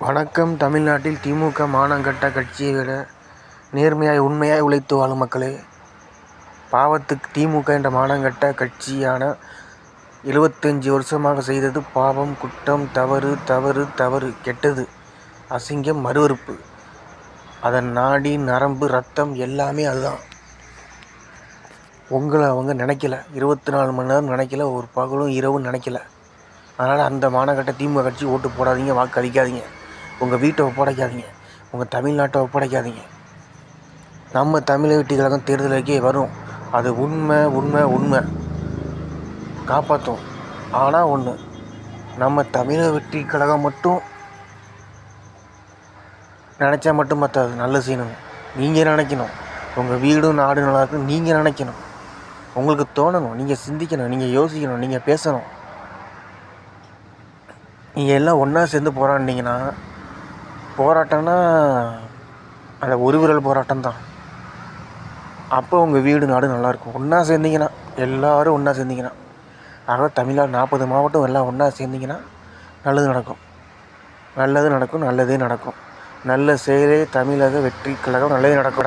வணக்கம். தமிழ்நாட்டில் திமுக மானங்கெட்ட கட்சியை விட நேர்மையாய் உண்மையாய் உழைத்து வாழும் மக்களே, பாவத்துக்கு திமுக என்ற மானங்கெட்ட கட்சியான 75 வருஷமாக செய்தது பாவம், குற்றம், தவறு தவறு தவறு கெட்டது, அசிங்கம், மறுவறுப்பு. அதன் நாடி நரம்பு ரத்தம் எல்லாமே அதுதான். உங்களை அவங்க நினைக்கல. 24 மணி நேரம் நினைக்கல. ஒரு பகலும் இரவும் நினைக்கல. அதனால் அந்த மானங்கெட்ட திமுக கட்சி ஓட்டு போடாதீங்க, வாக்கு அளிக்காதீங்க. உங்கள் வீட்டை ஒப்படைக்காதீங்க, உங்கள் தமிழ்நாட்டை ஒப்படைக்காதீங்க. நம்ம தமிழக வெற்றிக் கழகம் தேர்தலுக்கே வரும். அது உண்மை உண்மை உண்மை காப்பாற்றும். ஆனால் ஒன்று, நம்ம தமிழக வெற்றிக் கழகம் மட்டும் நினச்சா மட்டும் பத்தாது. நல்லது செய்யணும். நீங்கள் நினைக்கணும். உங்கள் வீடும் நாடு நல்லா இருக்குன்னு நீங்கள் நினைக்கணும். உங்களுக்கு தோணணும். நீங்கள் சிந்திக்கணும். நீங்கள் யோசிக்கணும். நீங்கள் பேசணும். நீங்கள் எல்லாம் ஒன்றா சேர்ந்து போராடினீங்கன்னா, போராட்டம்னா அந்த ஒரு விரல் போராட்டம் தான். அப்போ உங்கள் வீடு நாடு நல்லாயிருக்கும். ஒன்றா சேர்ந்திங்கன்னா, எல்லோரும் ஒன்றா சேர்ந்திங்கன்னா. ஆக தமிழ்நாடு 40 மாவட்டம் எல்லாம் ஒன்றா சேர்ந்திங்கன்னா நல்லது நடக்கும். நல்லது நடக்கும். நல்லதே நடக்கும். நல்ல செயலே தமிழக வெற்றிக் கழகம். நல்லதே நடக்கும்.